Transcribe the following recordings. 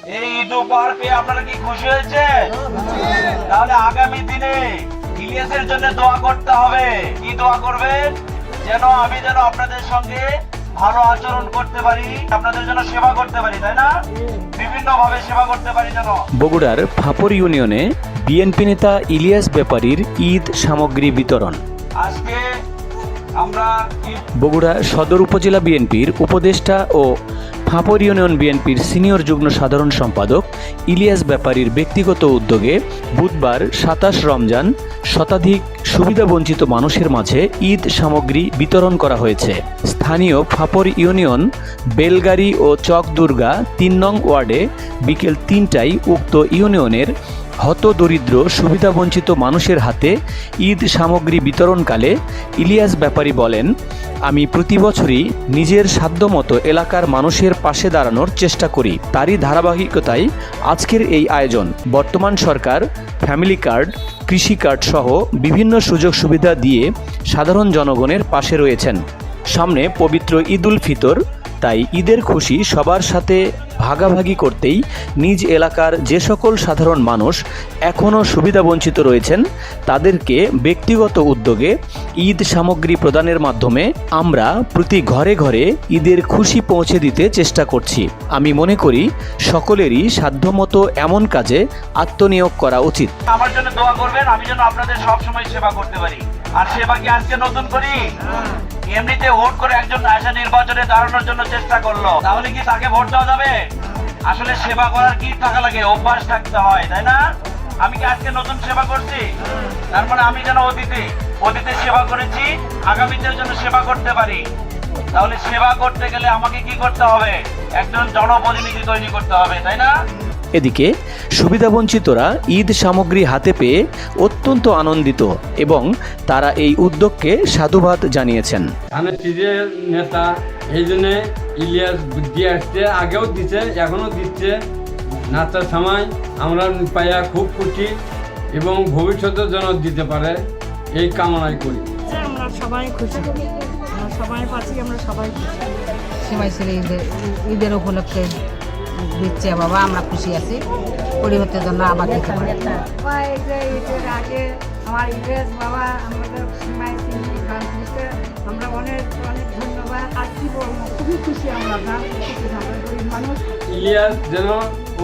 এই ঈদ উপহার পেয়ে আপনারা কি খুশি হয়েছে? তাহলে আগামী দিনে ইলিয়াসের জন্য দোয়া করতে হবে। কি দোয়া করবেন? আমি যেন আপনাদের সঙ্গে ভালো আচরণ করতে পারি, আপনাদের জন্য সেবা করতে পারি, তাই না? বিভিন্ন ভাবে সেবা করতে পারি যেন। বগুড়ার ফাপর ইউনিয়নে বিএনপি নেতা ইলিয়াস ব্যাপারীর ঈদ সামগ্রী বিতরণ। আজকে আমরা বগুড়া সদর উপজেলা বিএনপির উপদেষ্টা ও ফাপর ইউনিয়ন বিএনপির সিনিয়র যুগ্ম সাধারণ সম্পাদক ইলিয়াস ব্যাপারীর ব্যক্তিগত উদ্যোগে বুধবার ২৭ রমজান শতাধিক সুবিধাবঞ্চিত মানুষের মাঝে ঈদ সামগ্রী বিতরণ করা হয়েছে। স্থানীয় ফাপর ইউনিয়ন বেলগাড়ি ও চকদুর্গা ৩ নং ওয়ার্ডে বিকেল ৩টায় উক্ত ইউনিয়নের হতদরিদ্র সুবিধাবঞ্চিত মানুষের হাতে ঈদ সামগ্রী বিতরণকালে ইলিয়াস ব্যাপারী বলেন, আমি প্রতি বছরই নিজের সাধ্যমতো এলাকার মানুষের পাশে দাঁড়ানোর চেষ্টা করি। তারই ধারাবাহিকতায় আজকের এই আয়োজন। বর্তমান সরকার ফ্যামিলি কার্ড, কৃষি কার্ড সহ বিভিন্ন সুযোগ সুবিধা দিয়ে সাধারণ জনগণের পাশে রয়েছেন। সামনে পবিত্র ঈদ উল ফিতর, তাই ঈদের খুশি সবার সাথে ভাগাভাগি করতেই নিজ এলাকার যে সকল সাধারণ মানুষ এখনও সুবিধাবঞ্চিত রয়েছেন তাদেরকে ব্যক্তিগত উদ্যোগে ঈদ সামগ্রী প্রদানের মাধ্যমে আমরা প্রতি ঘরে ঘরে ঈদের খুশি পৌঁছে দিতে চেষ্টা করছি। আমি মনে করি সকলেরই সাধ্যমতো এমন কাজে আত্মনিয়োগ করা উচিত। আমার জন্য দোয়া করবেন, আমি যেন আপনাদের সব সময় সেবা করতে পারি। আর সেবা কি আজকে নতুন করি? এমনিতে ভোট করে একজন আসা নির্বাচনে দাঁড়ানোর জন্য চেষ্টা করলো, তাহলে কি তাকে ভোট দেওয়া যাবে? আসলে সেবা করার কি টাকা লাগে? অভ্যাস থাকতে হয়, তাই না? আমি কি আজকে নতুন সেবা করছি? তার মানে আমি যেন অতীতে সেবা করেছি, আগামীতে যেন সেবা করতে পারি। তাহলে সেবা করতে গেলে আমাকে কি করতে হবে? একজন জনপ্রতিনিধি তৈরি করতে হবে, তাই না? এদিকে সুবিধাবঞ্চিতরা ঈদ সামগ্রী হাতে পেয়ে অত্যন্ত আনন্দিত এবং তারা এই উদ্যোগকে সাধুবাদ জানিয়েছেন। নেতা এই জন্য ইলিয়াস দিয়ে আসছে, আগেও দিচ্ছে, এখনো দিচ্ছে। নাচার সময় আমরা পাইয়া খুব খুশি এবং ভবিষ্যতের জন্য দিতে পারে এই কামনাই করি। আমরা সবাই খুশি, আমরা সবাই পাচ্ছি, আমরা সবাই খুশি। সীমাই ছেলে ঈদের উপলক্ষে দিচ্ছে বাবা, আমরা খুশি আছি। পরিবর্তের জন্য আবার দিতে পারি। ঈদের আগে আমার ইলিয়াস বাবা আমাদের সীমাই আমরা অনেক অনেক ধন্যবাদ। আর কি বলবো, খুবই খুশি আমরা, গরিব মানুষ। ইলিয়াস যেন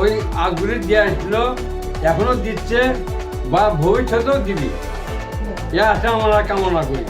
ওই আগ্রহ দিয়ে আসলো, এখনো দিচ্ছে বা ভবিষ্যতেও দিবি, এ আশা আমরা কামনা করি।